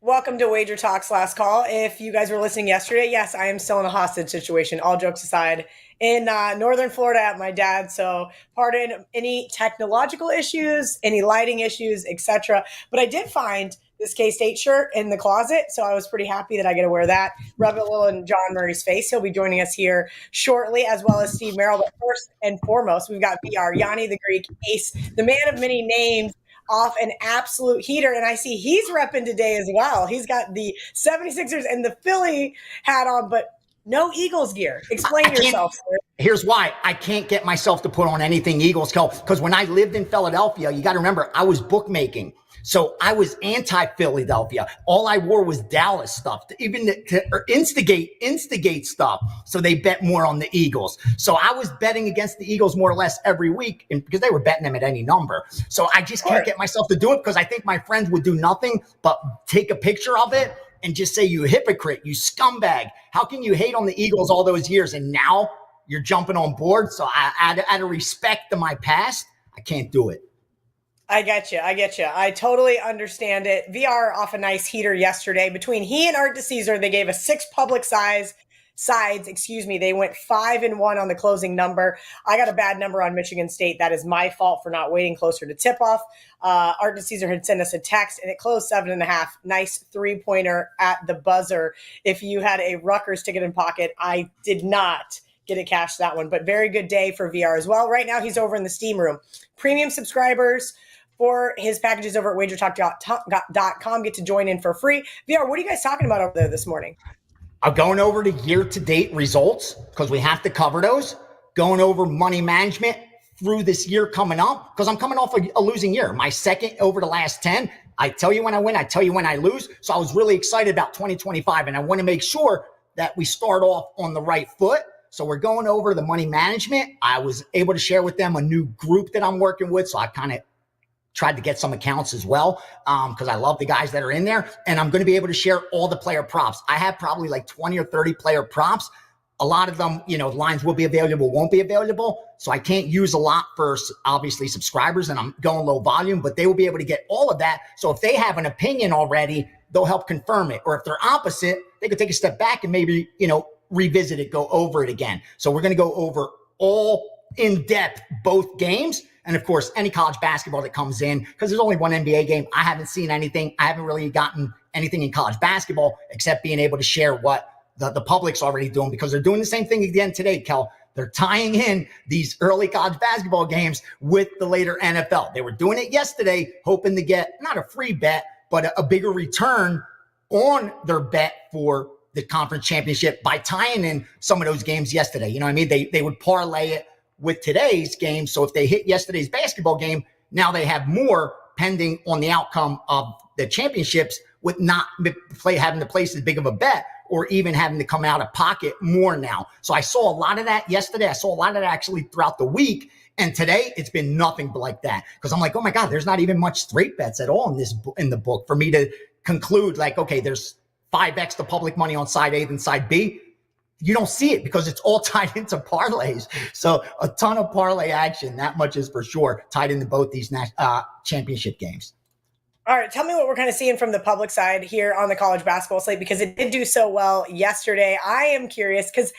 Welcome to Wager Talk's last call. If you guys were listening yesterday, yes, I am still in a hostage situation, all jokes aside, in northern Florida at my dad. So pardon any technological issues, any lighting issues, etc. But I did find this K-State shirt in the closet, so I was pretty happy that I get to wear that. Rub it a little in John Murray's face. He'll be joining us here shortly, as well as Steve Merril. But first and foremost, we've got VR, Yannie the Greek, Ace, the man of many names, off an absolute heater. And I see he's repping today as well. He's got the 76ers and the Philly hat on, but no Eagles gear. Explain yourself, sir. Here's why. I can't get myself to put on anything Eagles, because when I lived in Philadelphia, you got to remember, I was bookmaking. So I was anti-Philadelphia. All I wore was Dallas stuff, even to instigate stuff. So they bet more on the Eagles. So I was betting against the Eagles more or less every week because they were betting them at any number. So I just can't get myself to do it because I think my friends would do nothing but take a picture of it and just say, you hypocrite, you scumbag. How can you hate on the Eagles all those years and now you're jumping on board? So out of respect to my past, I can't do it. I get you. I totally understand it. VR off a nice heater yesterday. Between he and Art DeCesar, they gave us 6 public sides. They went 5-1 on the closing number. I got a bad number on Michigan State. That is my fault for not waiting closer to tip-off. Art DeCesar had sent us a text, and it closed 7.5. Nice 3-pointer at the buzzer. If you had a Rutgers ticket in pocket, I did not get to cash that one, but very good day for VR as well. Right now, he's over in the Steam Room. Premium subscribers for his packages over at WagerTalk.com get to join in for free. VR, what are you guys talking about over there this morning? I'm going over the year-to-date results because we have to cover those. Going over money management through this year coming up because I'm coming off a losing year. My second over the last 10. I tell you when I win, I tell you when I lose. So I was really excited about 2025, and I want to make sure that we start off on the right foot. So we're going over the money management. I was able to share with them a new group that I'm working with, so I kind of tried to get some accounts as well because I love the guys that are in there. And I'm going to be able to share all the player props. I have probably like 20 or 30 player props. A lot of them, lines will be available, won't be available. So I can't use a lot for, obviously, subscribers, and I'm going low volume, but they will be able to get all of that. So if they have an opinion already, they'll help confirm it. Or if they're opposite, they could take a step back and maybe, revisit it, go over it again. So we're going to go over all in depth, both games. And of course, any college basketball that comes in, because there's only one NBA game. I haven't seen anything. I haven't really gotten anything in college basketball except being able to share what the public's already doing, because they're doing the same thing again today, Kel. They're tying in these early college basketball games with the later NFL. They were doing it yesterday, hoping to get not a free bet, but a bigger return on their bet for the conference championship by tying in some of those games yesterday. You know what I mean? They would parlay it with today's game. So if they hit yesterday's basketball game, now they have more pending on the outcome of the championships with not having to place as big of a bet or even having to come out of pocket more now. So I saw a lot of that yesterday. I saw a lot of that actually throughout the week. And today it's been nothing like that because I'm like, oh my God, there's not even much straight bets at all in the book for me to conclude like, okay, there's 5x the public money on side A than side B. You don't see it because it's all tied into parlays. So a ton of parlay action, that much is for sure, tied into both these championship games. All right, tell me what we're kind of seeing from the public side here on the college basketball slate, because it did do so well yesterday. I am curious because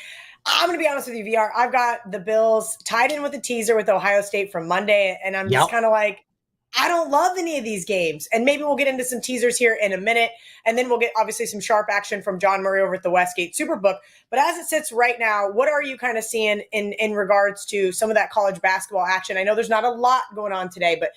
I'm going to be honest with you, VR. I've got the Bills tied in with a teaser with Ohio State from Monday, and I'm just kind of like, I don't love any of these games. And maybe we'll get into some teasers here in a minute. And then we'll get obviously some sharp action from John Murray over at the Westgate Superbook. But as it sits right now, what are you kind of seeing in regards to some of that college basketball action? I know there's not a lot going on today, but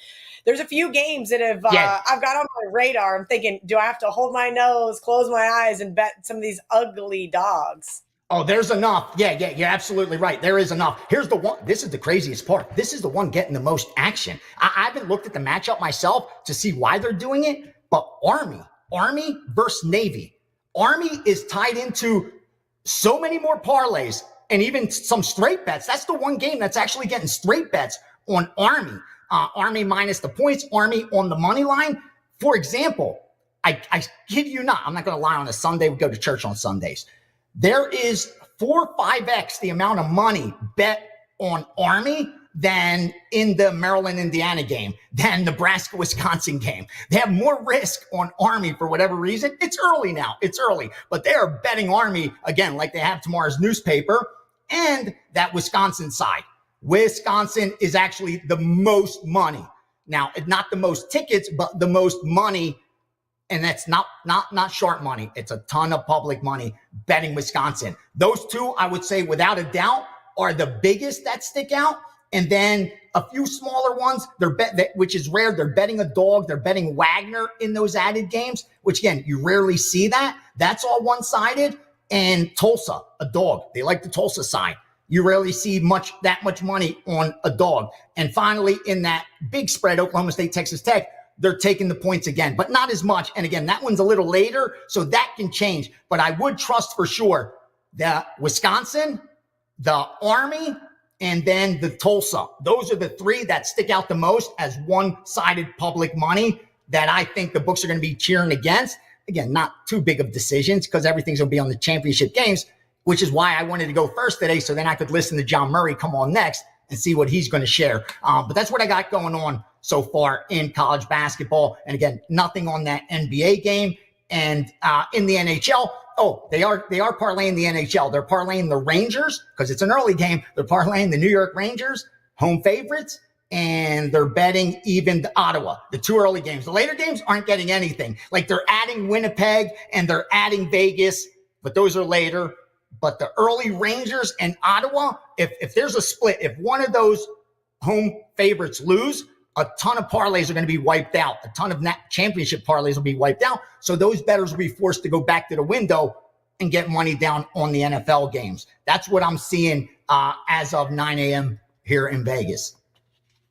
there's a few games that have I've got on my radar. I'm thinking, do I have to hold my nose, close my eyes, and bet some of these ugly dogs? Oh, there's enough. Yeah, you're absolutely right. There is enough. Here's the one. This is the craziest part. This is the one getting the most action. I haven't looked at the matchup myself to see why they're doing it, but Army versus Navy. Army is tied into so many more parlays and even some straight bets. That's the one game that's actually getting straight bets on Army. Army minus the points, Army on the money line. For example, I kid you not, I'm not going to lie, on a Sunday, we go to church on Sundays. There is 4 or 5x the amount of money bet on Army than in the Maryland, Indiana game, than Nebraska, Wisconsin game. They have more risk on Army for whatever reason. It's early now. It's early. But they are betting Army, again, like they have tomorrow's newspaper, and that Wisconsin side. Wisconsin is actually the most money. Now, not the most tickets, but the most money. And that's not sharp money. It's a ton of public money betting Wisconsin. Those two, I would say, without a doubt, are the biggest that stick out. And then a few smaller ones, which is rare. They're betting a dog. They're betting Wagner in those added games, which, again, you rarely see that. That's all one-sided. And Tulsa, a dog. They like the Tulsa side. You rarely see that much money on a dog. And finally, in that big spread, Oklahoma State, Texas Tech, they're taking the points again, but not as much. And again, that one's a little later, so that can change. But I would trust for sure the Wisconsin, the Army, and then the Tulsa. Those are the three that stick out the most as one-sided public money that I think the books are going to be cheering against. Again, not too big of decisions because everything's going to be on the championship games, which is why I wanted to go first today, so then I could listen to John Murray come on next and see what he's going to share. But that's what I got going on so far in college basketball. And again, nothing on that NBA game. And in the NHL, they are parlaying the NHL. They're parlaying the Rangers because it's an early game. They're parlaying the New York Rangers, home favorites, and they're betting even the Ottawa, the two early games. The later games aren't getting anything. Like they're adding Winnipeg and they're adding Vegas, but those are later. But the early Rangers and Ottawa, if there's a split, if one of those home favorites lose, a ton of parlays are going to be wiped out. A ton of championship parlays will be wiped out. So those bettors will be forced to go back to the window and get money down on the NFL games. That's what I'm seeing as of 9 a.m. here in Vegas.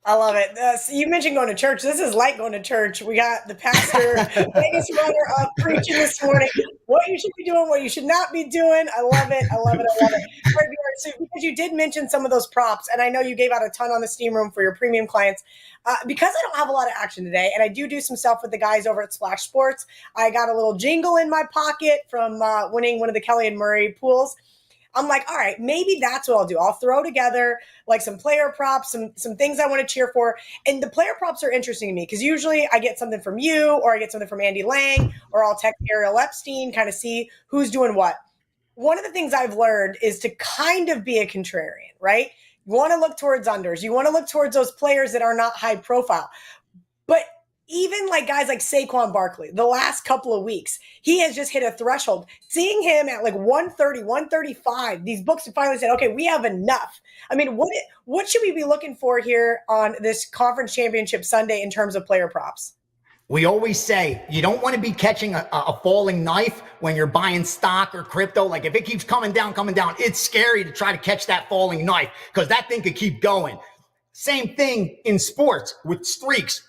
I love it. So you mentioned going to church. This is like going to church. We got the pastor, Vegas runner up preaching this morning. What you should be doing, what you should not be doing. I love it. I love it. I love it. All right, so because you did mention some of those props, and I know you gave out a ton on the Steam Room for your premium clients. Because I don't have a lot of action today, and I do some stuff with the guys over at Splash Sports. I got a little jingle in my pocket from winning one of the Kelly and Murray pools. I'm like, all right, maybe that's what I'll do. I'll throw together like some player props, some things I want to cheer for. And the player props are interesting to me because usually I get something from you or I get something from Andy Lang or I'll text Ariel Epstein, kind of see who's doing what. One of the things I've learned is to kind of be a contrarian, right? You want to look towards unders. You want to look towards those players that are not high profile. But even like guys like Saquon Barkley, the last couple of weeks, he has just hit a threshold. Seeing him at like 130, 135, these books have finally said, okay, we have enough. I mean, what should we be looking for here on this conference championship Sunday in terms of player props? We always say you don't want to be catching a falling knife when you're buying stock or crypto. Like if it keeps coming down, it's scary to try to catch that falling knife because that thing could keep going. Same thing in sports with streaks.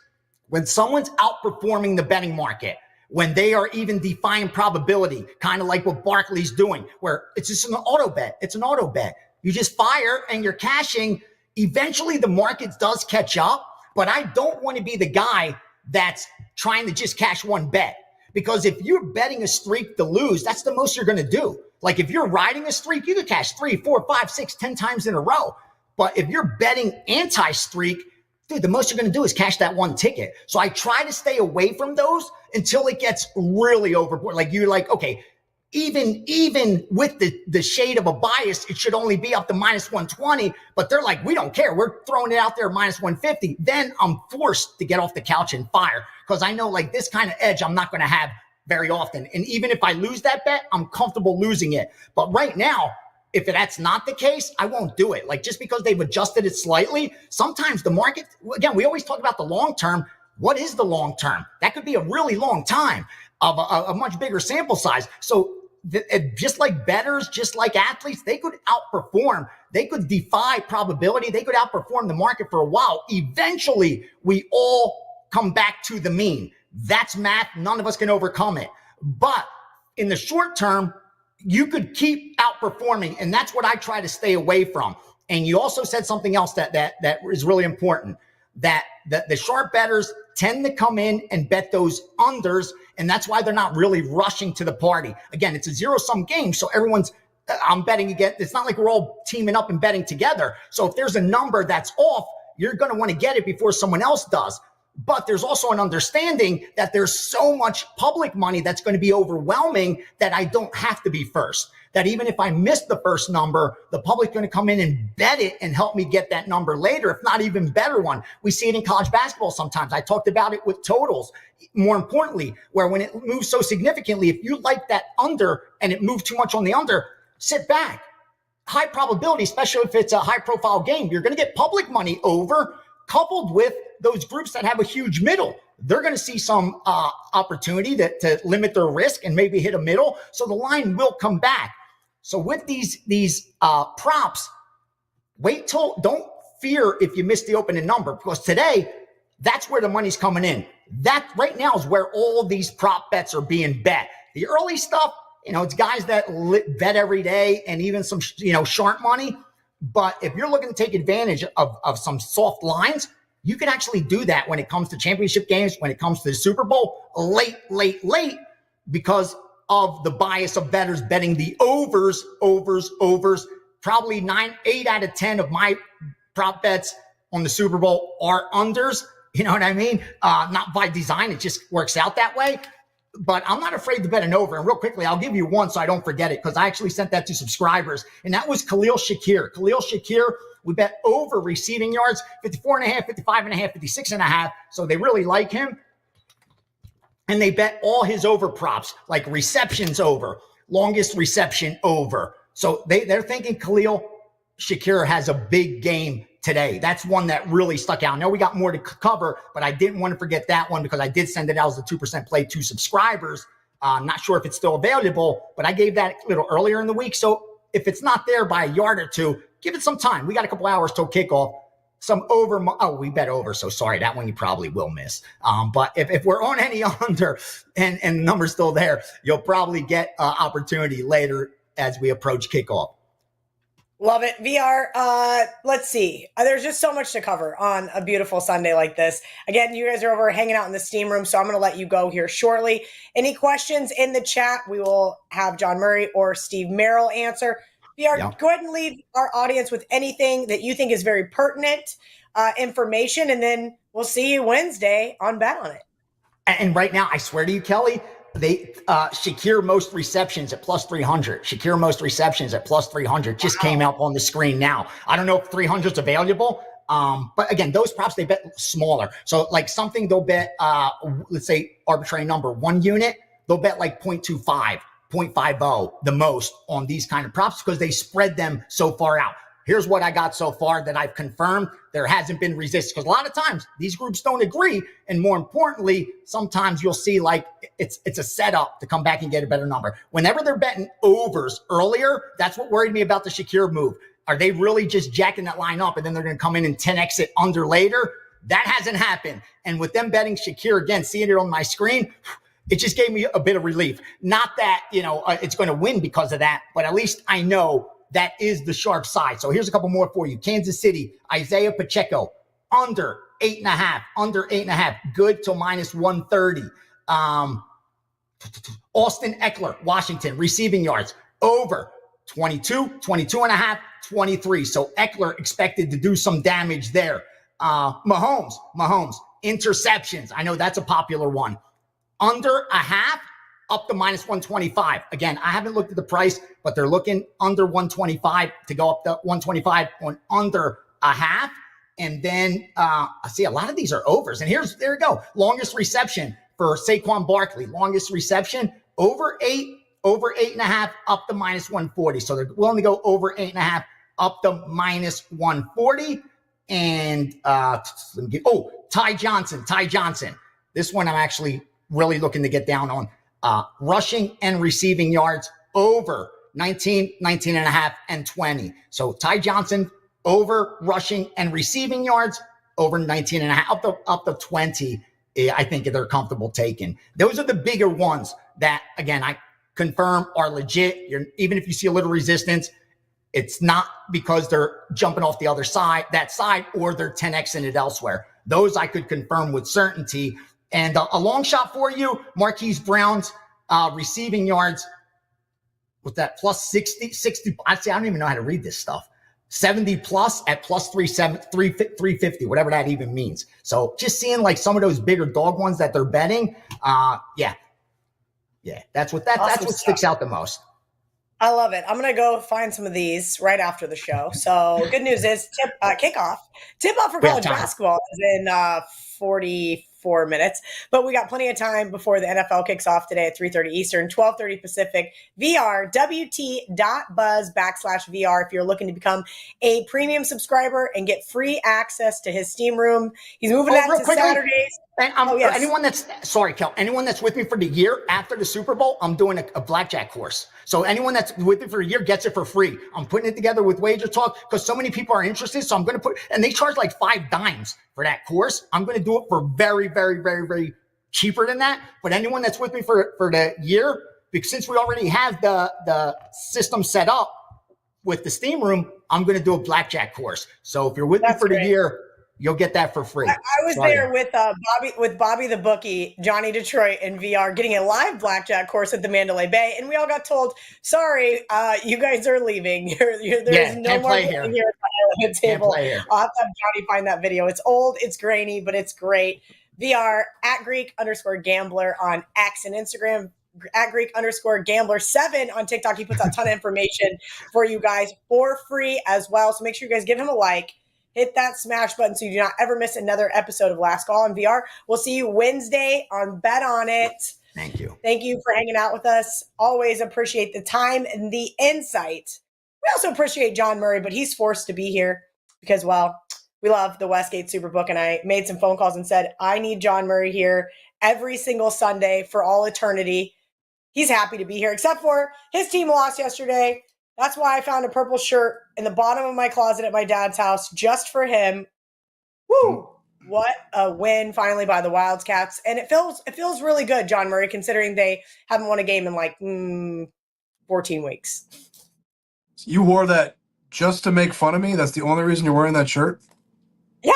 When someone's outperforming the betting market, when they are even defying probability, kind of like what Barkley's doing, where it's just an auto bet. It's an auto bet. You just fire and you're cashing. Eventually the market does catch up, but I don't want to be the guy that's trying to just cash one bet. Because if you're betting a streak to lose, that's the most you're going to do. Like if you're riding a streak, you could cash 3, 4, 5, 6, 10 times in a row. But if you're betting anti-streak, dude, the most you're going to do is cash that one ticket. So I try to stay away from those until it gets really overboard. Like you're like, okay, even with the shade of a bias, it should only be up to minus 120. But they're like, we don't care. We're throwing it out there minus 150. Then I'm forced to get off the couch and fire because I know like this kind of edge I'm not going to have very often. And even if I lose that bet, I'm comfortable losing it. But right now, if that's not the case, I won't do it. Like just because they've adjusted it slightly, sometimes the market, again, we always talk about the long term. What is the long term? That could be a really long time of a much bigger sample size. So just like bettors, just like athletes, they could outperform. They could defy probability. They could outperform the market for a while. Eventually, we all come back to the mean. That's math. None of us can overcome it. But in the short term, you could keep outperforming, and that's what I try to stay away from. And you also said something else that is really important, that the sharp bettors tend to come in and bet those unders, and that's why they're not really rushing to the party. Again, it's a zero-sum game, so everyone's I'm betting again. It's not like we're all teaming up and betting together. So if there's a number that's off, you're going to want to get it before someone else does. But there's also an understanding that there's so much public money that's going to be overwhelming that I don't have to be first. That even if I miss the first number, the public's going to come in and bet it and help me get that number later, if not even better one. We see it in college basketball sometimes. I talked about it with totals. More importantly, where when it moves so significantly, if you like that under and it moved too much on the under, sit back. High probability, especially if it's a high profile game, you're going to get public money over, coupled with those groups that have a huge middle. They're going to see some opportunity to limit their risk and maybe hit a middle. So the line will come back. So with these props, don't fear if you miss the opening number, because today, that's where the money's coming in. That right now is where all these prop bets are being bet. The early stuff, it's guys that bet every day and even some, sharp money. But if you're looking to take advantage of some soft lines, you can actually do that when it comes to championship games, when it comes to the Super Bowl, late, because of the bias of bettors betting the overs. Probably 8 out of 10 of my prop bets on the Super Bowl are unders. You know what I mean? Not by design. It just works out that way. But I'm not afraid to bet an over. And real quickly, I'll give you one so I don't forget it, because I actually sent that to subscribers. And that was Khalil Shakir. We bet over receiving yards, 54.5, 55.5, 56.5. So they really like him. And they bet all his over props, like receptions over, longest reception over. So they're thinking Khalil Shakir has a big game today. That's one that really stuck out. Now we got more to cover, but I didn't want to forget that one because I did send it out as a 2% play to subscribers. I'm not sure if it's still available, but I gave that a little earlier in the week. So if it's not there by a yard or two, give it some time. We got a couple hours till kickoff. Some over. Oh, we bet over. So sorry, that one you probably will miss. But if we're on any under and the number's still there, you'll probably get opportunity later as we approach kickoff. Love it. VR, let's see. There's just so much to cover on a beautiful Sunday like this. Again, you guys are over hanging out in the steam room, so I'm going to let you go here shortly. Any questions in the chat, we will have John Murray or Steve Merril answer. VR, Go ahead and leave our audience with anything that you think is very pertinent information, and then we'll see you Wednesday on Bet On It. And right now, I swear to you, Kelly, Shakir most receptions at plus 300. Shakir most receptions at plus 300 just came out on the screen now. I don't know if 300 is available. But again, those props, they bet smaller. So like something they'll bet, let's say arbitrary number, 1 unit, they'll bet like 0.25, 0.50 the most on these kind of props because they spread them so far out. Here's what I got so far that I've confirmed. There hasn't been resistance because a lot of times these groups don't agree. And more importantly, sometimes you'll see like it's a setup to come back and get a better number. Whenever they're betting overs earlier, that's what worried me about the Shakir move. Are they really just jacking that line up and then they're going to come in and 10x it under later? That hasn't happened. And with them betting Shakir, again, seeing it on my screen, it just gave me a bit of relief. Not that, it's going to win because of that, but at least I know that is the sharp side. So here's a couple more for you. Kansas City, Isaiah Pacheco, under 8.5, good till minus 130. Austin Eckler, Washington, receiving yards, over 22.5, 23. So Eckler expected to do some damage there. Mahomes, interceptions. I know that's a popular one. Under a half, up to minus 125. Again, I haven't looked at the price, but they're looking under 125 to go up to 125 on under a half. And then I see a lot of these are overs. And there you go. Longest reception for Saquon Barkley. Longest reception over 8.5, up to minus 140. So they're willing to go over 8.5, up to minus 140. And Ty Johnson. This one I'm actually really looking to get down on. Rushing and receiving yards over 19.5, and 20. So Ty Johnson over rushing and receiving yards over 19.5, up to 20. I think they're comfortable taking. Those are the bigger ones that, again, I confirm are legit. Even if you see a little resistance, it's not because they're jumping off the other side, or they're 10xing it elsewhere. Those I could confirm with certainty. And a long shot for you, Marquise Brown's receiving yards with that plus 60, I don't even know how to read this stuff. 70 plus at plus 350, whatever that even means. So just seeing like some of those bigger dog ones that they're betting. Yeah, that's what sticks out the most. I love it. I'm going to go find some of these right after the show. So good news is kickoff. Tip-off for college basketball is in 44 minutes. But we got plenty of time before the NFL kicks off today at 3:30 Eastern, 12:30 Pacific. VR, WT.buzz/VR if you're looking to become a premium subscriber and get free access to his Steam room. He's moving that to Saturdays. And yes. Anyone that's with me for the year after the Super Bowl, I'm doing a blackjack course. So anyone that's with me for a year gets it for free. I'm putting it together with WagerTalk because so many people are interested. So I'm going to and they charge like $5 for that course. I'm going to do it for very, very, very, very cheaper than that. But anyone that's with me for the year, because since we already have the system set up with the Steam room, I'm going to do a blackjack course. So if you're with me for the year, you'll get that for free. I was there with Bobby the bookie, Gianni Detroit, and VR getting a live blackjack course at the Mandalay Bay, and we all got told, "Sorry, you guys are leaving. There's no more here at the Island table." I'll have to have Johnny find that video. It's old, it's grainy, but it's great. VR at Greek_Gambler on X and Instagram. At Greek_Gambler7 on TikTok. He puts out a ton of information for you guys for free as well. So make sure you guys give him a like. Hit that smash button so you do not ever miss another episode of Last Call on VR. We'll see you Wednesday on Bet On It. Thank you. Thank you for hanging out with us. Always appreciate the time and the insight. We also appreciate John Murray, but he's forced to be here because, well, we love the Westgate Superbook, and I made some phone calls and said, I need John Murray here every single Sunday for all eternity. He's happy to be here, except for his team lost yesterday. That's why I found a purple shirt in the bottom of my closet at my dad's house just for him. Woo! What a win finally by the Wildcats. And it feels really good, John Murray, considering they haven't won a game in like 14 weeks. You wore that just to make fun of me? That's the only reason you're wearing that shirt? Yeah.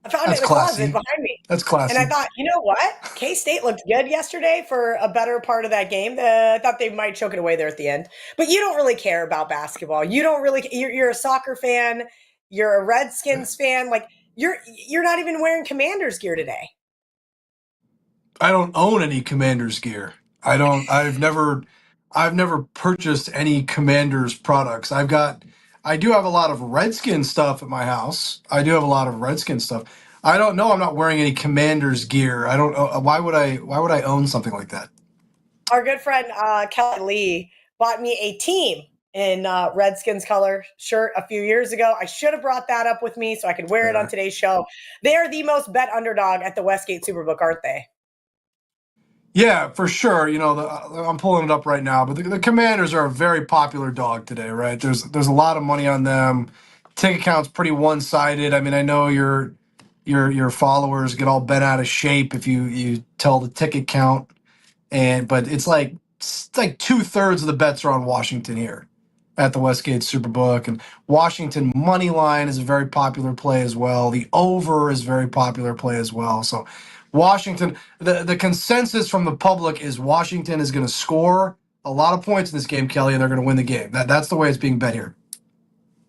I found it in the closet behind me. That's classy. And I thought, you know what? K-State looked good yesterday for a better part of that game. I thought they might choke it away there at the end. But you don't really care about basketball. You don't really. You're a soccer fan. You're a Redskins fan. Like you're not even wearing Commanders gear today. I don't own any Commanders gear. I've never purchased any Commanders products. I do have a lot of Redskins stuff at my house. I don't know. I'm not wearing any Commanders gear. I don't know. Why would I own something like that? Our good friend Kelly Lee bought me a team in Redskins color shirt a few years ago. I should have brought that up with me so I could wear it on today's show. They are the most bet underdog at the Westgate Superbook, aren't they? Yeah, for sure. You know, I'm pulling it up right now, but the Commanders are a very popular dog today, right? There's a lot of money on them. Ticket count's pretty one-sided. I mean, I know your followers get all bent out of shape if you tell the ticket count, but it's like 2/3 of the bets are on Washington here at the Westgate Superbook, and Washington money line is a very popular play as well. The over is a very popular play as well. So Washington, the consensus from the public is Washington is going to score a lot of points in this game, Kelly, and they're going to win the game. That's the way it's being bet here.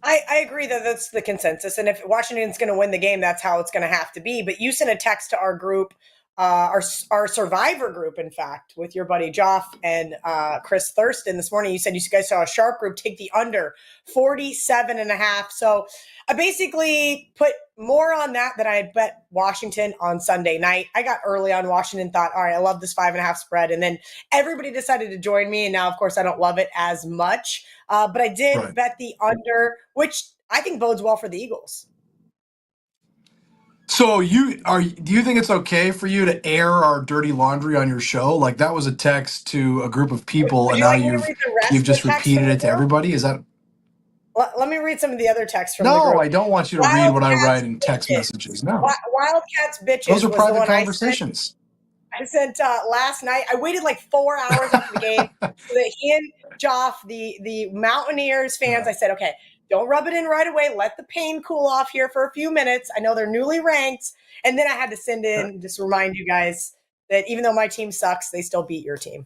I agree that that's the consensus. And if Washington's going to win the game, that's how it's going to have to be. But you sent a text to our group, our survivor group, in fact, with your buddy Joff and Chris Thurston this morning. You said you guys saw a sharp group take the under 47.5. So I basically put more on that than I had bet Washington on Sunday night. I got early on Washington, thought, all right, I love this 5.5 spread. And then everybody decided to join me. And now, of course, I don't love it as much. But I did bet the under, which I think bodes well for the Eagles. So do you think it's okay for you to air our dirty laundry on your show? Like that was a text to a group of people, and now you've just repeated it to everybody? Is that? Let me read some of the other texts from the group. No, I don't want you to read what I write in text messages. No. Wildcats bitches. Those are private conversations. I sent last night. I waited like 4 hours after the game so that he and Joff, the Mountaineers fans, I said, okay, don't rub it in right away. Let the pain cool off here for a few minutes. I know they're newly ranked. And then I had to send in, just remind you guys that even though my team sucks, they still beat your team.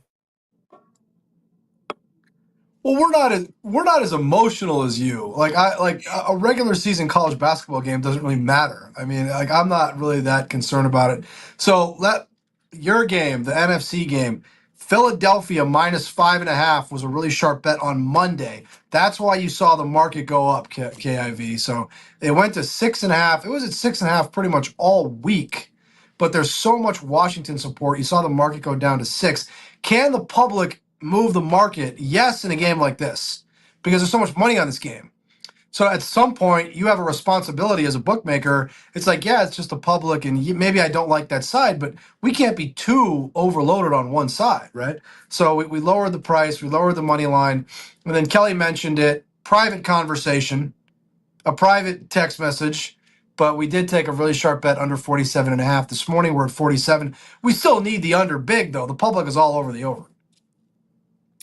Well, we're not as emotional as you. Like a regular season college basketball game doesn't really matter. I mean, like I'm not really that concerned about it. So let your game, the NFC game, Philadelphia -5.5 was a really sharp bet on Monday. That's why you saw the market go up, KIV. So it went to 6.5. It was at 6.5 pretty much all week. But there's so much Washington support. You saw the market go down to 6. Can the public move the market? Yes, in a game like this, because there's so much money on this game. So at some point, you have a responsibility as a bookmaker. It's like, yeah, it's just the public, and maybe I don't like that side, but we can't be too overloaded on one side, right? So we lowered the price, we lowered the money line, and then Kelly mentioned it, private conversation, a private text message, but we did take a really sharp bet under 47.5. This morning we're at 47. We still need the under big, though. The public is all over the over.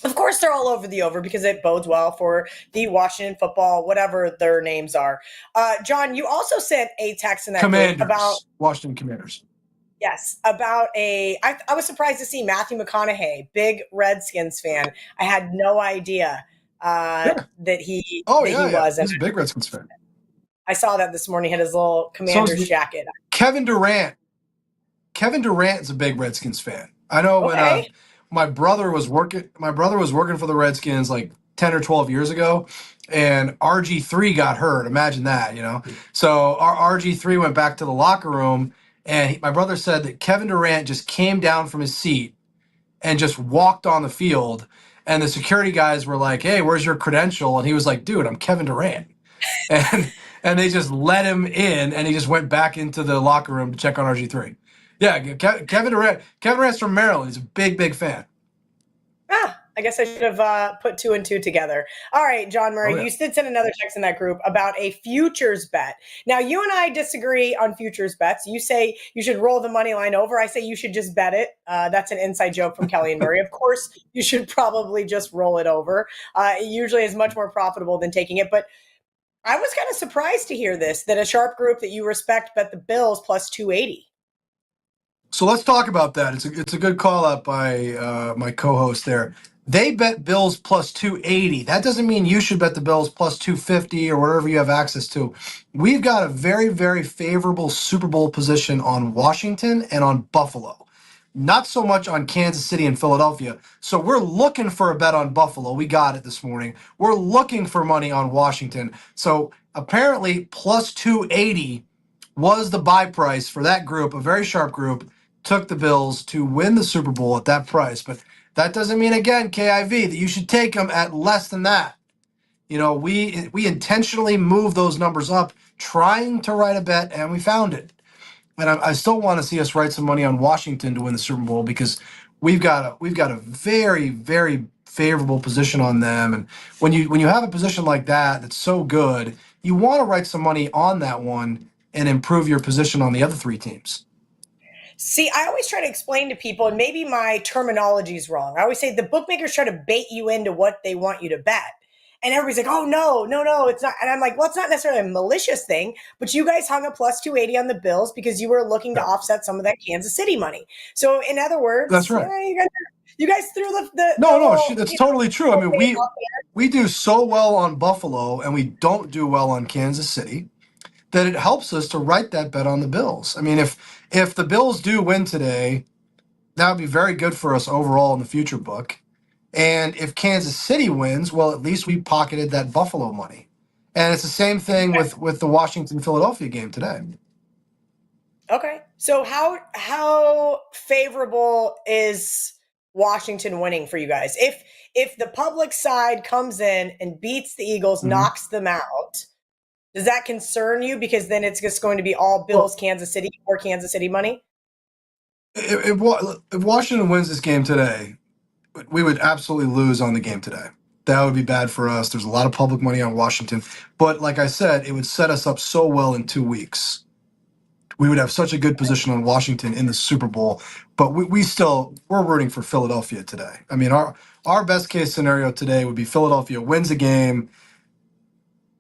Of course, they're all over the over because it bodes well for the Washington football, whatever their names are. John, you also sent a text in that group about Washington Commanders. Yes, about I was surprised to see Matthew McConaughey, big Redskins fan. I had no idea that he was. He's a big Redskins fan. I saw that this morning. He had his little Commander's jacket. Kevin Durant. Kevin Durant is a big Redskins fan. I know when my brother was working for the Redskins like 10 or 12 years ago, and RG3 got hurt. Imagine that, you know. So our RG3 went back to the locker room, and my brother said that Kevin Durant just came down from his seat and just walked on the field, and the security guys were like, "Hey, where's your credential?" And he was like, "Dude, I'm Kevin Durant." And they just let him in, and he just went back into the locker room to check on RG3. Yeah, Kevin Durant. Kevin Durant's from Maryland. He's a big, big fan. I guess I should have put 2 and 2 together. All right, John Murray, you did send another text in that group about a futures bet. Now, you and I disagree on futures bets. You say you should roll the money line over. I say you should just bet it. That's an inside joke from Kelly and Murray. Of course, you should probably just roll it over. It usually is much more profitable than taking it. But I was kind of surprised to hear this, that a sharp group that you respect bet the Bills plus 280. So let's talk about that. It's a good call out by my co-host there. They bet Bills plus 280. That doesn't mean you should bet the Bills plus 250 or whatever you have access to. We've got a very, very favorable Super Bowl position on Washington and on Buffalo. Not so much on Kansas City and Philadelphia. So we're looking for a bet on Buffalo. We got it this morning. We're looking for money on Washington. So apparently plus 280 was the buy price for that group, a very sharp group, took the Bills to win the Super Bowl at that price. But that doesn't mean, again, KIV, that you should take them at less than that. You know, we intentionally moved those numbers up, trying to write a bet, and we found it. And I still want to see us write some money on Washington to win the Super Bowl because we've got a very, very favorable position on them. And when you have a position like that that's so good, you want to write some money on that one and improve your position on the other 3 teams. See, I always try to explain to people, and maybe my terminology is wrong. I always say the bookmakers try to bait you into what they want you to bet. And everybody's like, oh, no, it's not. And I'm like, well, it's not necessarily a malicious thing, but you guys hung a plus 280 on the Bills because you were looking to offset some of that Kansas City money. So in other words, that's right. You guys threw the No, that's totally true. I mean, we do so well on Buffalo and we don't do well on Kansas City that it helps us to write that bet on the Bills. I mean, if the Bills do win today, that would be very good for us overall in the future book. And if Kansas City wins, well, at least we pocketed that Buffalo money. And it's the same thing with the Washington-Philadelphia game today. Okay. So how favorable is Washington winning for you guys? If the public side comes in and beats the Eagles, knocks them out, does that concern you? Because then it's just going to be all Bills, Kansas City, or Kansas City money? If Washington wins this game today, we would absolutely lose on the game today. That would be bad for us. There's a lot of public money on Washington. But like I said, it would set us up so well in 2 weeks. We would have such a good position on Washington in the Super Bowl. But we're rooting for Philadelphia today. I mean, our best case scenario today would be Philadelphia wins the game.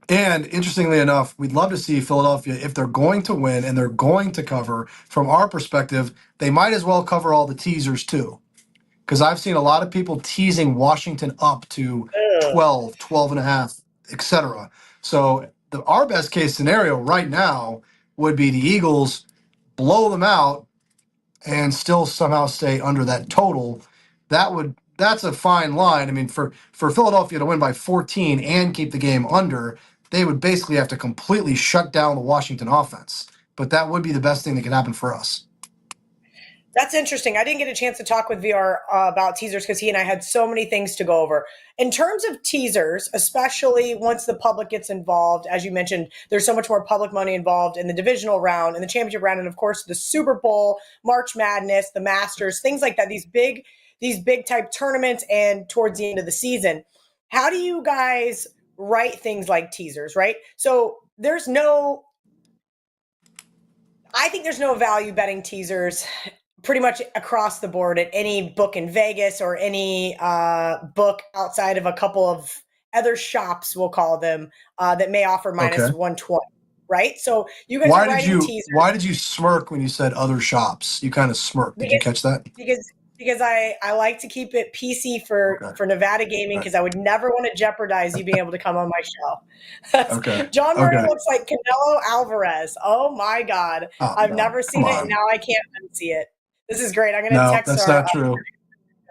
And interestingly enough, we'd love to see Philadelphia, if they're going to win and they're going to cover, from our perspective, they might as well cover all the teasers too. Because I've seen a lot of people teasing Washington up to Ugh. 12, 12 and a half, etc. So our best case scenario right now would be the Eagles blow them out and still somehow stay under that total. That's a fine line. I mean, for Philadelphia to win by 14 and keep the game under, they would basically have to completely shut down the Washington offense. But that would be the best thing that could happen for us. That's interesting. I didn't get a chance to talk with VR about teasers because he and I had so many things to go over. In terms of teasers, especially once the public gets involved, as you mentioned, there's so much more public money involved in the divisional round and the championship round, and of course the Super Bowl, March Madness, the Masters, things like that. These big type tournaments, and towards the end of the season. How do you guys write things like teasers? Right. So I think there's no value betting teasers pretty much across the board at any book in Vegas or any book outside of a couple of other shops, we'll call them, that may offer minus Okay. 120, right? So you guys are writing teasers. Why did you smirk when you said other shops? You kind of smirked. Did you catch that? Because I like to keep it PC for Nevada gaming, because I would never want to jeopardize you being able to come on my show. Okay. John Murray looks like Canelo Alvarez. Oh my God. Oh, I've never seen it. And now I can't unsee it. This is great. I'm going to text that's our not true.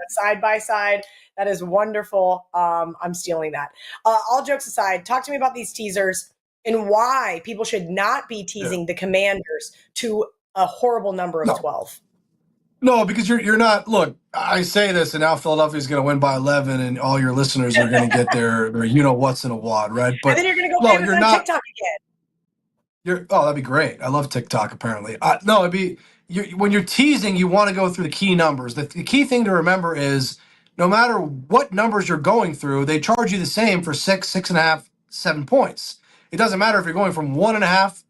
side by side. That is wonderful. I'm stealing that. All jokes aside, talk to me about these teasers and why people should not be teasing the Commanders to a horrible number of 12. No, because you're not. Look, I say this, and now Philadelphia's going to win by 11, and all your listeners are going to get their what's in a wad, right? But and then you're going to go famous on TikTok again. That'd be great. I love TikTok. Apparently, no, it'd be when you're teasing, you want to go through the key numbers. The key thing to remember is no matter what numbers you're going through, they charge you the same for 6, 6.5, 7 points. It doesn't matter if you're going from 1.5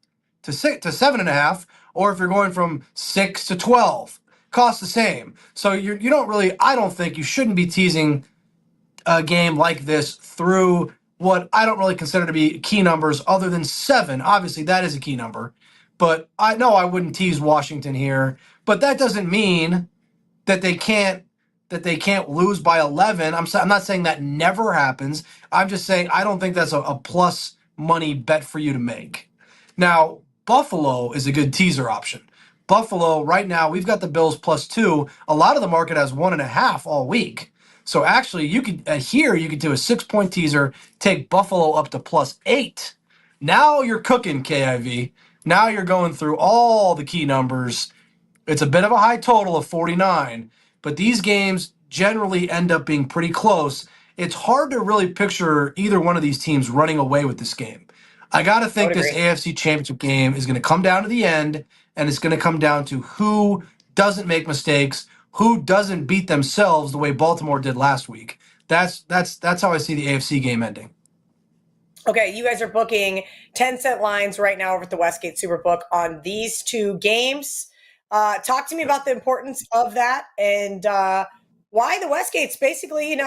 to 7.5, or if you're going from 6 to 12. Costs the same. So you don't really. I don't think you shouldn't be teasing a game like this through what I don't really consider to be key numbers other than 7. Obviously, that is a key number. But I know I wouldn't tease Washington here. But that doesn't mean that they can't lose by 11. I'm not saying that never happens. I'm just saying I don't think that's a plus money bet for you to make. Now, Buffalo is a good teaser option. Buffalo, right now, we've got the Bills +2. A lot of the market has 1.5 all week. So actually, you could you could do a 6-point teaser, take Buffalo up to +8. Now you're cooking, KIV. Now you're going through all the key numbers. It's a bit of a high total of 49, but these games generally end up being pretty close. It's hard to really picture either one of these teams running away with this game. I got to think this AFC Championship game is going to come down to the end, and it's going to come down to who doesn't make mistakes, who doesn't beat themselves the way Baltimore did last week. That's how I see the AFC game ending. Okay, you guys are booking 10-cent lines right now over at the Westgate Superbook on these two games. Talk to me about the importance of that and why the Westgate's basically,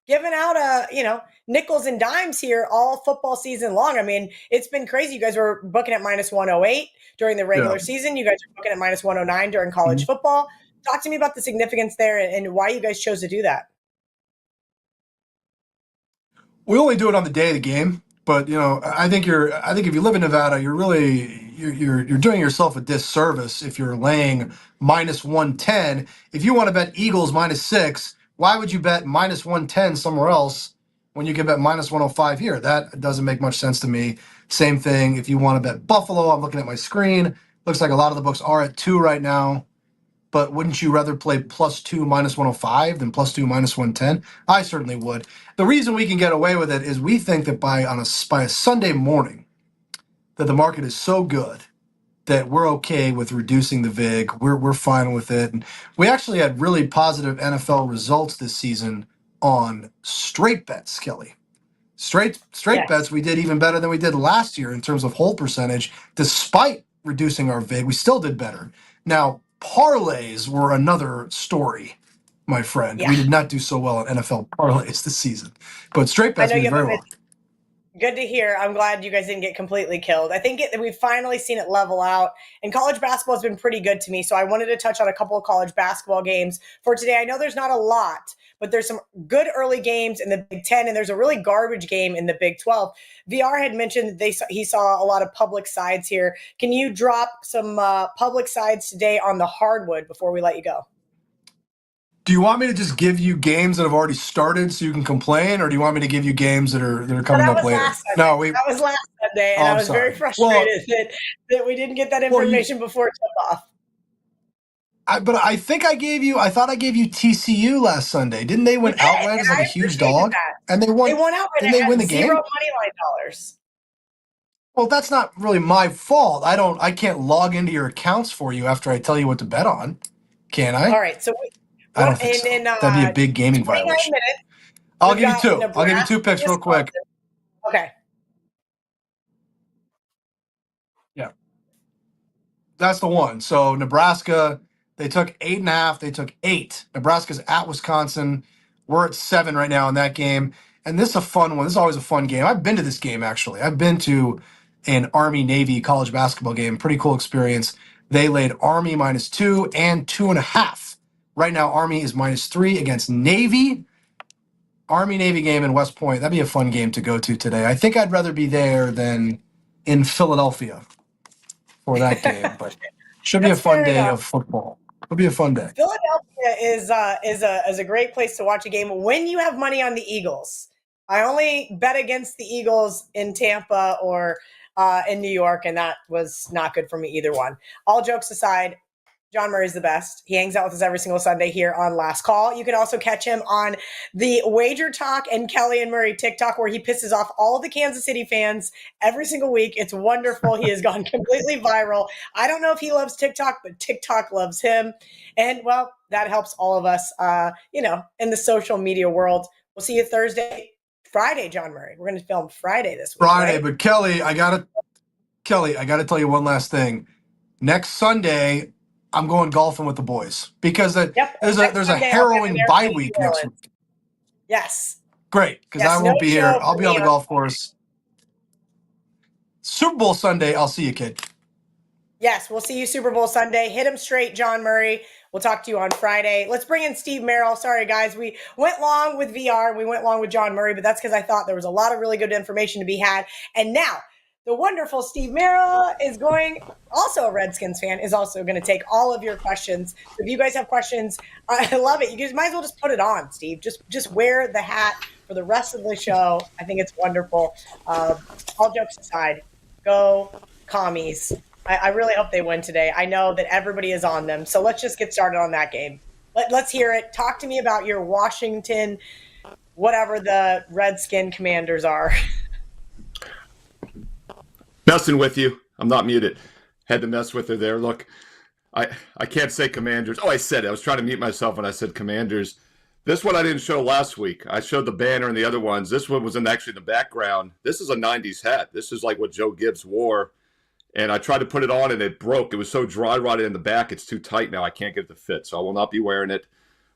giving out nickels and dimes here all football season long. I mean, it's been crazy. You guys were booking at -108 during the regular season. You guys are booking at -109 during college football. Talk to me about the significance there and why you guys chose to do that. We only do it on the day of the game, but I think if you live in Nevada, you're doing yourself a disservice if you're laying -110. If you want to bet Eagles -6, why would you bet -110 somewhere else when you can bet -105 here? That doesn't make much sense to me. Same thing if you want to bet Buffalo. I'm looking at my screen. Looks like a lot of the books are at 2 right now. But wouldn't you rather play +2 -105 than +2 -110? I certainly would. The reason we can get away with it is we think that by a Sunday morning that the market is so good that we're okay with reducing the VIG. We're fine with it. And we actually had really positive NFL results this season on straight bets, Kelly. Straight bets, we did even better than we did last year in terms of hold percentage. Despite reducing our VIG, we still did better. Now, parlays were another story, my friend. Yeah. We did not do so well in NFL parlays this season. But straight bets, we did very well. Good to hear. I'm glad you guys didn't get completely killed. I think we've finally seen it level out. And college basketball has been pretty good to me. So I wanted to touch on a couple of college basketball games for today. I know there's not a lot, but there's some good early games in the Big Ten, and there's a really garbage game in the Big 12. VR had mentioned he saw a lot of public sides here. Can you drop some public sides today on the hardwood before we let you go? Do you want me to just give you games that have already started so you can complain, or do you want me to give you games that are coming up later? That was last Sunday, and I was very frustrated that we didn't get that information before it took off. But I think I thought I gave you TCU last Sunday. Didn't they win outright as like a huge dog? And they won outright. Didn't they win the game? $0 moneyline dollars. Well, that's not really my fault. I can't log into your accounts for you after I tell you what to bet on. Can I? All right, so I don't think so. That'd be a big gaming violation. I'll give you two. I'll give you two picks real quick. Okay. Yeah. That's the one. So Nebraska, they took 8.5. They took 8. Nebraska's at Wisconsin. We're at 7 right now in that game. And this is a fun one. This is always a fun game. I've been to this game, actually. I've been to an Army-Navy college basketball game. Pretty cool experience. They laid Army -2 and 2.5. Right now, Army is -3 against Navy. Army-Navy game in West Point. That'd be a fun game to go to today. I think I'd rather be there than in Philadelphia for that game. But should be a fun day of football. It'll be a fun day. Philadelphia is a great place to watch a game when you have money on the Eagles. I only bet against the Eagles in Tampa or in New York, and that was not good for me either one. All jokes aside, John Murray's the best. He hangs out with us every single Sunday here on Last Call. You can also catch him on the WagerTalk and Kelly and Murray TikTok, where he pisses off all the Kansas City fans every single week. It's wonderful. He has gone completely viral. I don't know if he loves TikTok, but TikTok loves him. And, well, that helps all of us, in the social media world. We'll see you Friday, John Murray. We're going to film Friday this week. Friday, right? But Kelly, I got to tell you one last thing. Next Sunday, I'm going golfing with the boys because there's a harrowing bye week next week. Yes. Great, because I won't be here. I'll be on the golf course. Super Bowl Sunday, I'll see you, kid. Yes, we'll see you Super Bowl Sunday. Hit him straight, John Murray. We'll talk to you on Friday. Let's bring in Steve Merril. Sorry, guys. We went long with VR. We went long with John Murray, but that's because I thought there was a lot of really good information to be had. And now, the wonderful Steve Merril is also a Redskins fan, is also going to take all of your questions. So if you guys have questions, I love it. You guys might as well just put it on, Steve. Just wear the hat for the rest of the show. I think it's wonderful. All jokes aside, go Commies. I really hope they win today. I know that everybody is on them. So let's just get started on that game. Let's hear it. Talk to me about your Washington, whatever the Redskin Commanders are. Messing with you. I'm not muted. Had to mess with her there. Look, I can't say Commanders. Oh, I said it. I was trying to mute myself when I said Commanders. This one I didn't show last week. I showed the banner and the other ones. This one was actually in the background. This is a 90s hat. This is like what Joe Gibbs wore. And I tried to put it on and it broke. It was so dry rotted in the back. It's too tight now. I can't get it to fit. So I will not be wearing it.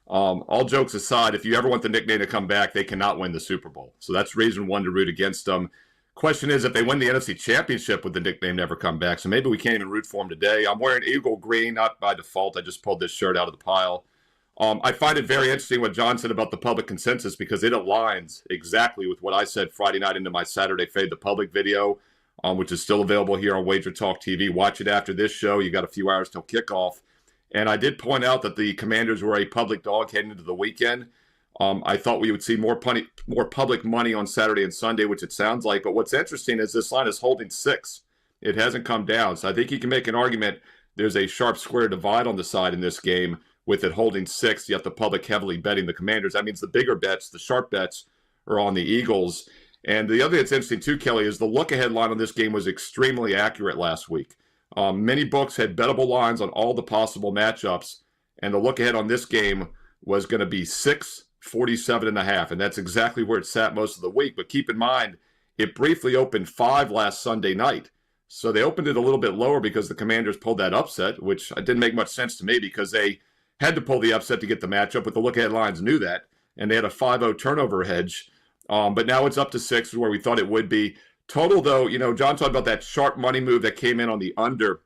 All jokes aside, if you ever want the nickname to come back, they cannot win the Super Bowl. So that's reason one to root against them. Question is, if they win the NFC Championship, would the nickname never come back? So maybe we can't even root for them today. I'm wearing Eagle Green, not by default. I just pulled this shirt out of the pile. I find it very interesting what John said about the public consensus because it aligns exactly with what I said Friday night into my Saturday Fade the Public video, which is still available here on WagerTalk TV. Watch it after this show. You got a few hours till kickoff. And I did point out that the Commanders were a public dog heading into the weekend. I thought we would see more public money on Saturday and Sunday, which it sounds like. But what's interesting is this line is holding 6. It hasn't come down. So I think you can make an argument there's a sharp square divide on the side in this game with it holding 6, yet the public heavily betting the Commanders. That means the bigger bets, the sharp bets, are on the Eagles. And the other thing that's interesting too, Kelly, is the look-ahead line on this game was extremely accurate last week. Many books had bettable lines on all the possible matchups, and the look-ahead on this game was going to be 647.5, and that's exactly where it sat most of the week. But keep in mind, it briefly opened 5 last Sunday night. So they opened it a little bit lower because the Commanders pulled that upset, which didn't make much sense to me because they had to pull the upset to get the matchup, but the look-ahead lines knew that, and they had a 5-0 turnover hedge. But now it's up to 6 where we thought it would be. Total, though, John talked about that sharp money move that came in on the under.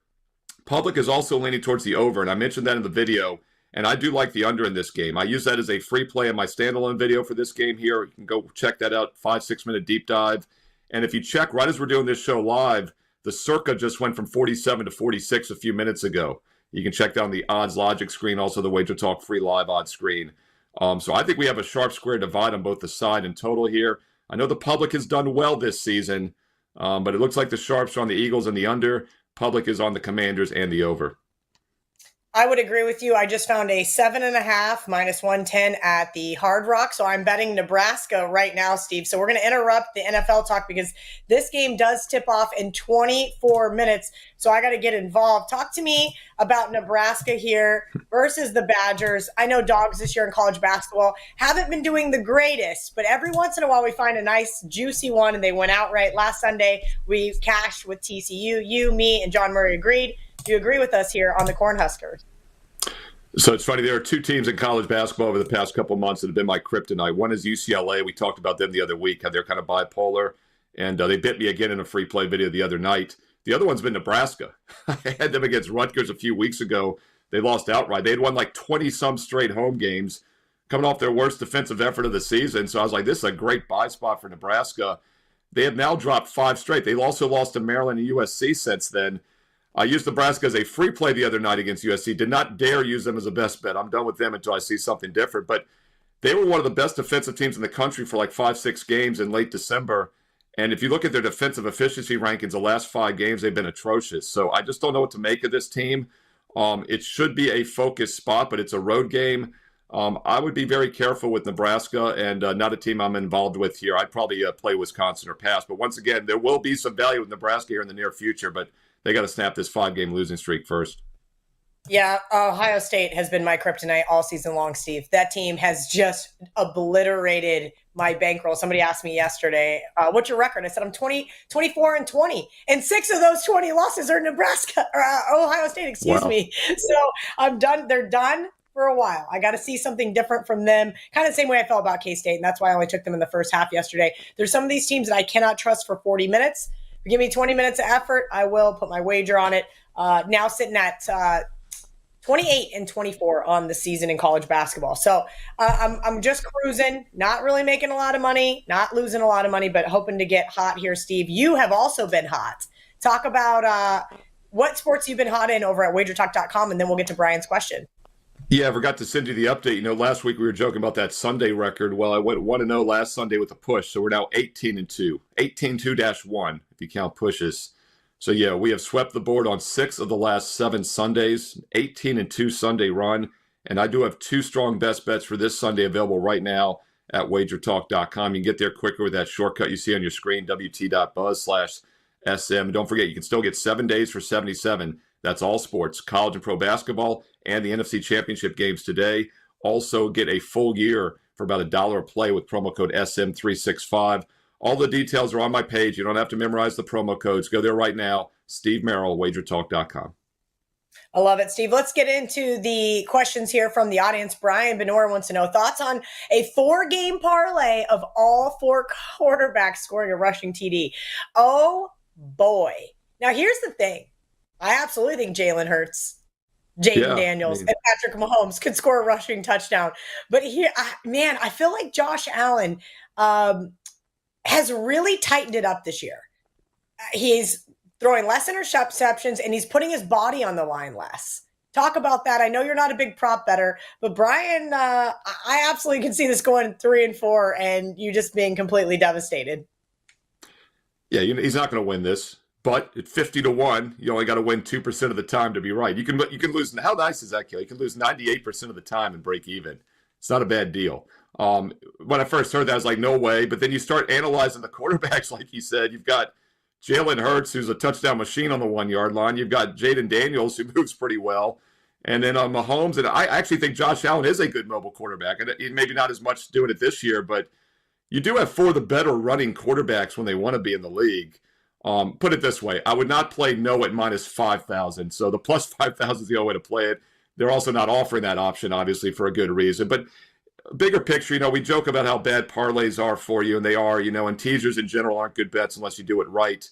Public is also leaning towards the over, and I mentioned that in the video. And I do like the under in this game. I use that as a free play in my standalone video for this game here. You can go check that out, 5-6 minute deep dive. And if you check right as we're doing this show live, the circa just went from 47 to 46 a few minutes ago. You can check down the odds logic screen, also the WagerTalk free live odds screen. So I think we have a sharp square divide on both the side and total here. I know the public has done well this season, but it looks like the sharps are on the Eagles and the under. Public is on the Commanders and the over. I would agree with you. I just found a 7.5 minus 110 at the Hard Rock. So I'm betting Nebraska right now, Steve. So we're going to interrupt the NFL talk because this game does tip off in 24 minutes. So I got to get involved. Talk to me about Nebraska here versus the Badgers. I know dogs this year in college basketball haven't been doing the greatest, but every once in a while we find a nice juicy one and they went outright. Last Sunday, we cashed with TCU. You, me, and John Murray agreed. Do you agree with us here on the Cornhuskers? So it's funny, there are two teams in college basketball over the past couple of months that have been my kryptonite. One is UCLA. We talked about them the other week, how they're kind of bipolar, and they bit me again in a free play video the other night. The other one's been Nebraska. I had them against Rutgers a few weeks ago. They lost outright. They had won like 20-some straight home games, coming off their worst defensive effort of the season. So I was like, this is a great buy spot for Nebraska. They have now dropped 5 straight. They've also lost to Maryland and USC since then. I used Nebraska as a free play the other night against USC. Did not dare use them as a best bet. I'm done with them until I see something different. But they were one of the best defensive teams in the country for like 5-6 games in late December. And if you look at their defensive efficiency rankings, the last 5 games, they've been atrocious. So I just don't know what to make of this team. It should be a focused spot, but it's a road game. I would be very careful with Nebraska and not a team I'm involved with here. I'd probably play Wisconsin or pass. But once again, there will be some value with Nebraska here in the near future. But they got to snap this 5-game losing streak first. Yeah, Ohio State has been my kryptonite all season long, Steve. That team has just obliterated my bankroll. Somebody asked me yesterday, what's your record? I said, I'm 24-20. And 6 of those 20 losses are Nebraska, or Ohio State, excuse me. So I'm done. They're done for a while. I got to see something different from them. Kind of the same way I felt about K-State. And that's why I only took them in the first half yesterday. There's some of these teams that I cannot trust for 40 minutes. If you give me 20 minutes of effort, I will put my wager on it. Now sitting at 28-24 on the season in college basketball. So I'm just cruising, not really making a lot of money, not losing a lot of money, but hoping to get hot here, Steve. You have also been hot. Talk about what sports you've been hot in over at WagerTalk.com, and then we'll get to Brian's question. Yeah, I forgot to send you the update. You know, last week we were joking about that Sunday record. Well, I went 1-0 last Sunday with a push, so we're now 18-2. 18-2-1 if you count pushes. So, yeah, we have swept the board on 6 of the last 7 Sundays, 18-2 Sunday run. And I do have 2 strong best bets for this Sunday available right now at WagerTalk.com. You can get there quicker with that shortcut you see on your screen, wt.buzz/SM. And don't forget, you can still get 7 days for $77. That's all sports, college and pro basketball, and the NFC Championship games today. Also get a full year for about $1 a play with promo code SM365. All the details are on my page. You don't have to memorize the promo codes. Go there right now. Steve Merril, WagerTalk.com. I love it, Steve. Let's get into the questions here from the audience. Brian Benor wants to know thoughts on a 4-game parlay of all 4 quarterbacks scoring a rushing TD. Oh, boy. Now, here's the thing. I absolutely think Jalen Hurts, Jaden Daniels, and Patrick Mahomes could score a rushing touchdown. But here, I feel like Josh Allen has really tightened it up this year. He's throwing less interceptions, and he's putting his body on the line less. Talk about that. I know you're not a big prop bettor, but Brian, I absolutely can see this going 3-4 and you just being completely devastated. Yeah, he's not going to win this. But at 50-1, you only got to win 2% of the time to be right. You can lose. How nice is that, Kelly? You can lose 98% of the time and break even. It's not a bad deal. When I first heard that, I was like, no way. But then you start analyzing the quarterbacks, like you said. You've got Jalen Hurts, who's a touchdown machine on the 1-yard line. You've got Jaden Daniels, who moves pretty well. And then Mahomes. And I actually think Josh Allen is a good mobile quarterback. And maybe not as much doing it this year, but you do have 4 of the better running quarterbacks when they want to be in the league. Put it this way, I would not play no at minus 5,000. So the plus 5,000 is the only way to play it. They're also not offering that option, obviously, for a good reason. But bigger picture, we joke about how bad parlays are for you, and they are, and teasers in general aren't good bets unless you do it right.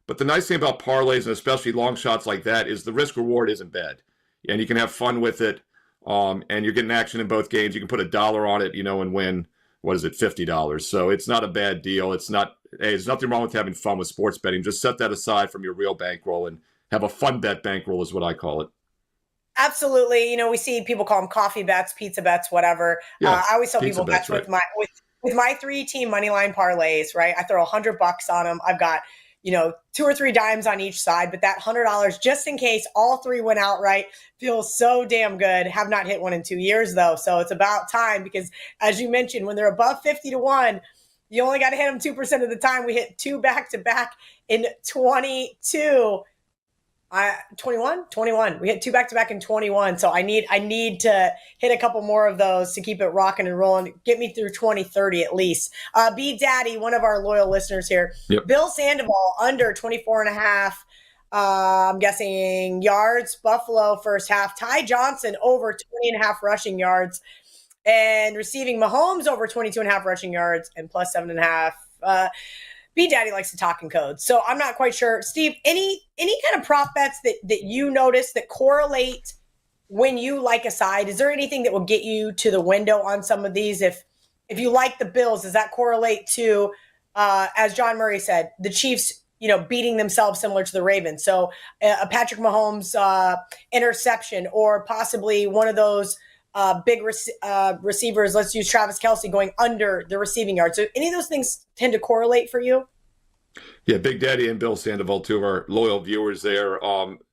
But the nice thing about parlays, and especially long shots like that, is the risk reward isn't bad. And you can have fun with it. and you're getting action in both games. You can put $1 on it, and win, what is it, $50. So it's not a bad deal. Hey, there's nothing wrong with having fun with sports betting. Just set that aside from your real bankroll and have a fun bet bankroll is what I call it. Absolutely. We see people call them coffee bets, pizza bets, whatever. Yeah, I always tell people bets, with my 3-team money line parlays, right? I throw $100 on them. I've got 2 or 3 dimes on each side, but that $100 just in case all 3 went outright feels so damn good. Have not hit one in 2 years though, so it's about time because, as you mentioned, when they're above 50-1, you only got to hit them 2% of the time. We hit 2 back-to-back in 21. We hit 2 back-to-back in 21. So I need to hit a couple more of those to keep it rocking and rolling. Get me through 2030 at least. B Daddy, one of our loyal listeners here. Yep. Bill Sandoval under 24.5. I'm guessing yards. Buffalo first half. Ty Johnson over 20.5 rushing yards. And receiving Mahomes over 22.5 rushing yards and plus 7.5. B Daddy likes to talk in code. So I'm not quite sure. Steve, any kind of prop bets that you notice that correlate when you like a side? Is there anything that will get you to the window on some of these? If you like the Bills, does that correlate to, as John Murray said, the Chiefs, beating themselves similar to the Ravens? So a Patrick Mahomes interception, or possibly one of those big receivers, let's use Travis Kelce, going under the receiving yard. So any of those things tend to correlate for you? Yeah, Big Daddy and Bill Sandoval, 2 of our loyal viewers there.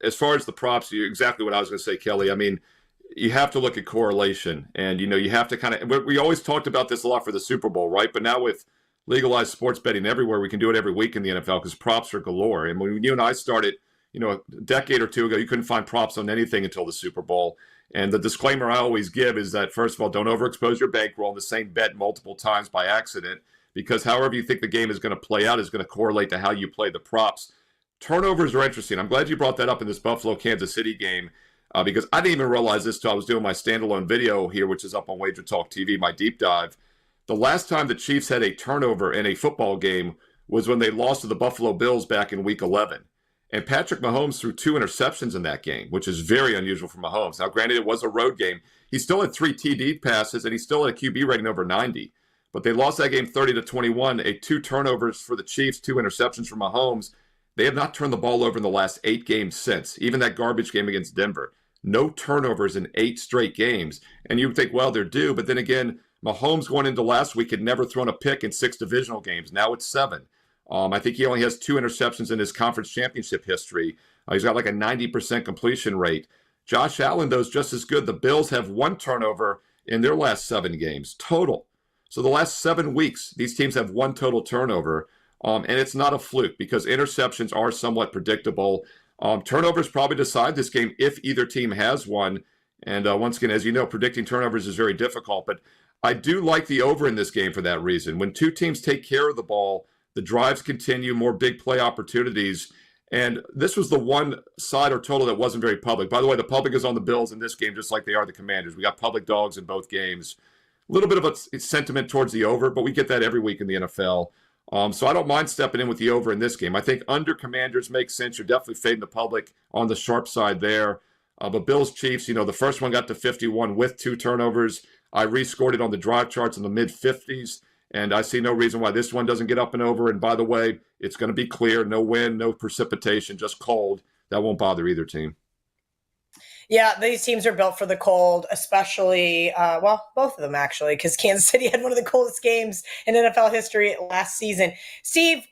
As far as the props, exactly what I was going to say, Kelly. I mean, you have to look at correlation, and you have to kind of. We always talked about this a lot for the Super Bowl, right? But now with legalized sports betting everywhere, we can do it every week in the NFL because props are galore. And when you and I started, a decade or 2 ago, you couldn't find props on anything until the Super Bowl. And the disclaimer I always give is that, first of all, don't overexpose your bankroll in the same bet multiple times by accident, because however you think the game is going to play out is going to correlate to how you play the props. Turnovers are interesting. I'm glad you brought that up in this Buffalo-Kansas City game, because I didn't even realize this till I was doing my standalone video here, which is up on WagerTalk TV, my deep dive. The last time the Chiefs had a turnover in a football game was when they lost to the Buffalo Bills back in Week 11. And Patrick Mahomes threw 2 interceptions in that game, which is very unusual for Mahomes. Now, granted, it was a road game. He still had 3 TD passes, and he still had a QB rating over 90. But they lost that game 30-21, 2 turnovers for the Chiefs, 2 interceptions for Mahomes. They have not turned the ball over in the last 8 games since, even that garbage game against Denver. No turnovers in 8 straight games. And you would think, well, they're due. But then again, Mahomes going into last week had never thrown a pick in 6 divisional games. Now it's 7. I think he only has 2 interceptions in his conference championship history. He's got like a 90% completion rate. Josh Allen, though, is just as good. The Bills have 1 turnover in their last 7 games total. So the last 7 weeks, these teams have 1 total turnover. And it's not a fluke because interceptions are somewhat predictable. Turnovers probably decide this game if either team has one. And once again, as you know, predicting turnovers is very difficult. But I do like the over in this game for that reason. When 2 teams take care of the ball, the drives continue, more big play opportunities. And this was the one side or total that wasn't very public. By the way, the public is on the Bills in this game, just like they are the Commanders. We got public dogs in both games. A little bit of a sentiment towards the over, but we get that every week in the NFL. So I don't mind stepping in with the over in this game. I think under Commanders makes sense. You're definitely fading the public on the sharp side there. But Bills Chiefs, the first one got to 51 with 2 turnovers. I rescored it on the drive charts in the mid-50s. And I see no reason why this one doesn't get up and over. And by the way, it's going to be clear. No wind, no precipitation, just cold. That won't bother either team. Yeah, these teams are built for the cold, especially, both of them actually, because Kansas City had one of the coldest games in NFL history last season. Steve,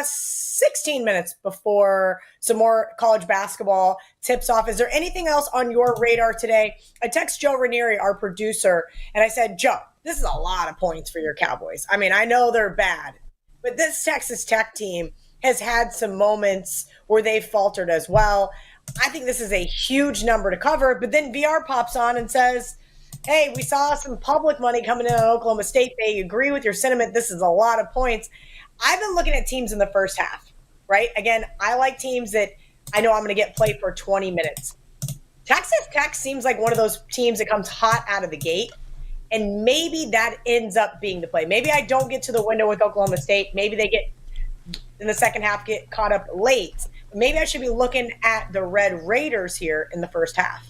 16 minutes before some more college basketball tips off. Is there anything else on your radar today? I text Joe Ranieri, our producer, and I said, Joe, this is a lot of points for your Cowboys. I mean, I know they're bad, but this Texas Tech team has had some moments where they've faltered as well. I think this is a huge number to cover, but then VR pops on and says, hey, we saw some public money coming in on Oklahoma State. They agree with your sentiment. This is a lot of points. I've been looking at teams in the first half, right? Again, I like teams that I know I'm going to get played for 20 minutes. Texas Tech seems like one of those teams that comes hot out of the gate, and maybe that ends up being the play. Maybe I don't get to the window with Oklahoma State. Maybe they get in the second half, get caught up late. Maybe I should be looking at the Red Raiders here in the first half.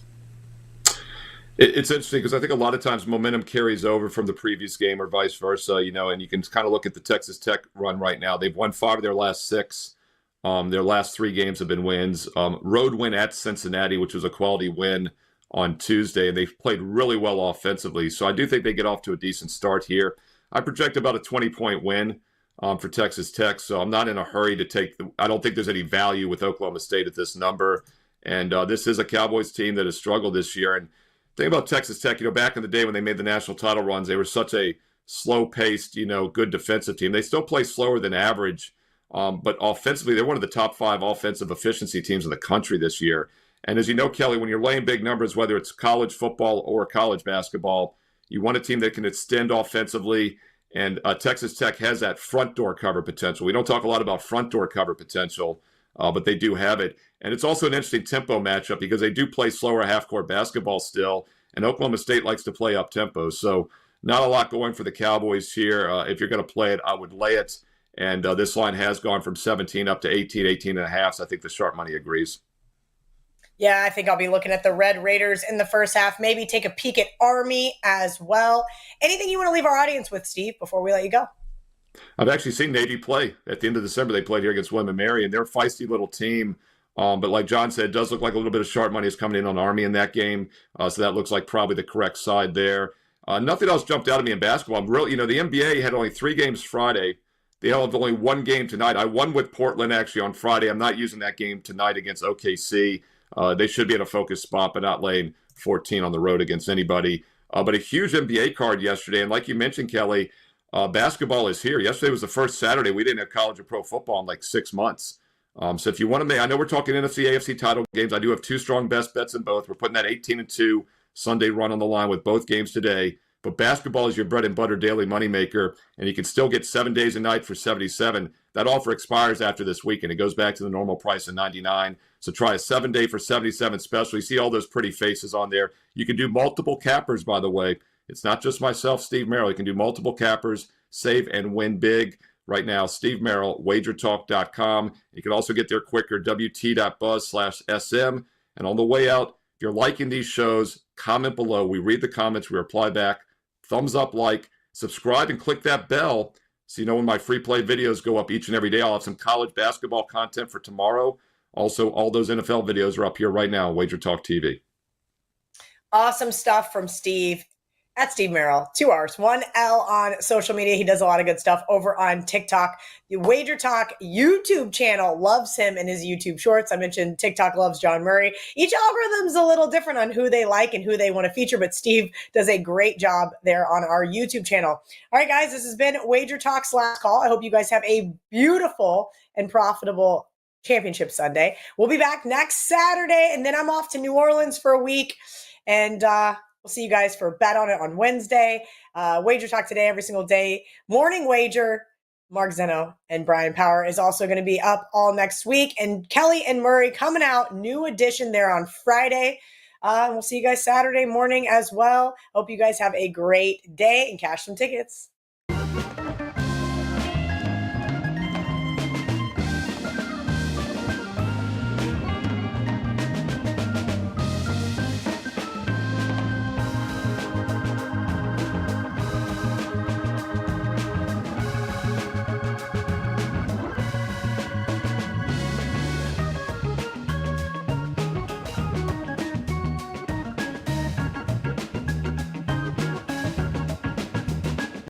It's interesting because I think a lot of times momentum carries over from the previous game or vice versa, and you can kind of look at the Texas Tech run right now. They've won 5 of their last 6. Their last 3 games have been wins. Road win at Cincinnati, which was a quality win on Tuesday, and they've played really well offensively. So I do think they get off to a decent start here. I project about a 20-point win for Texas Tech, so I'm not in a hurry to take I don't think there's any value with Oklahoma State at this number. And this is a Cowboys team that has struggled this year. And the thing about Texas Tech, back in the day when they made the national title runs, they were such a slow-paced, good defensive team. They still play slower than average, but offensively, they're one of the top 5 offensive efficiency teams in the country this year. And as you know, Kelly, when you're laying big numbers, whether it's college football or college basketball, you want a team that can extend offensively. And Texas Tech has that front door cover potential. We don't talk a lot about front door cover potential, but they do have it. And it's also an interesting tempo matchup because they do play slower half-court basketball still, and Oklahoma State likes to play up-tempo. So not a lot going for the Cowboys here. If you're going to play it, I would lay it. And this line has gone from 17 up to 18 and a half, so I think the sharp money agrees. Yeah, I think I'll be looking at the Red Raiders in the first half. Maybe take a peek at Army as well. Anything you want to leave our audience with, Steve, before we let you go? I've actually seen Navy play. At the end of December, they played here against William & Mary, and they're a feisty little team. But like John said, it does look like a little bit of sharp money is coming in on Army in that game. So that looks like probably the correct side there. Nothing else jumped out at me in basketball. I'm really, the NBA had only 3 games Friday. They have only 1 game tonight. I won with Portland actually on Friday. I'm not using that game tonight against OKC. They should be in a focus spot, but not laying 14 on the road against anybody. But a huge NBA card yesterday. And like you mentioned, Kelly, basketball is here. Yesterday was the first Saturday. We didn't have college or pro football in like 6 months. So if you want to make, I know we're talking NFC, AFC title games. I do have 2 strong best bets in both. We're putting that 18-2 Sunday run on the line with both games today. But basketball is your bread and butter daily moneymaker, and you can still get 7 days a night for $77. That offer expires after this week, and it goes back to the normal price of $99. So try a 7-day for $77 special. You see all those pretty faces on there. You can do multiple cappers, by the way. It's not just myself, Steve Merril. You can do multiple cappers, save and win big. Right now, Steve Merril, WagerTalk.com. You can also get there quicker, wt.buzz/SM. And on the way out, if you're liking these shows, comment below. We read the comments. We reply back. Thumbs up, like, subscribe, and click that bell so you know when my free play videos go up each and every day. I'll have some college basketball content for tomorrow. Also, all those NFL videos are up here right now on WagerTalk TV. Awesome stuff from Steve. At Steve Merril, 2 R's, 1 L on social media. He does a lot of good stuff over on TikTok. The WagerTalk YouTube channel loves him and his YouTube shorts. I mentioned TikTok loves John Murray. Each algorithm's a little different on who they like and who they want to feature, but Steve does a great job there on our YouTube channel. All right, guys, this has been WagerTalk's last call. I hope you guys have a beautiful and profitable Championship Sunday. We'll be back next Saturday, and then I'm off to New Orleans for a week. And we'll see you guys for Bet on It on Wednesday. Wager Talk today, every single day. Morning Wager. Mark Zeno and Brian Power is also going to be up all next week. And Kelly and Murray coming out. New edition there on Friday. We'll see you guys Saturday morning as well. Hope you guys have a great day and cash some tickets.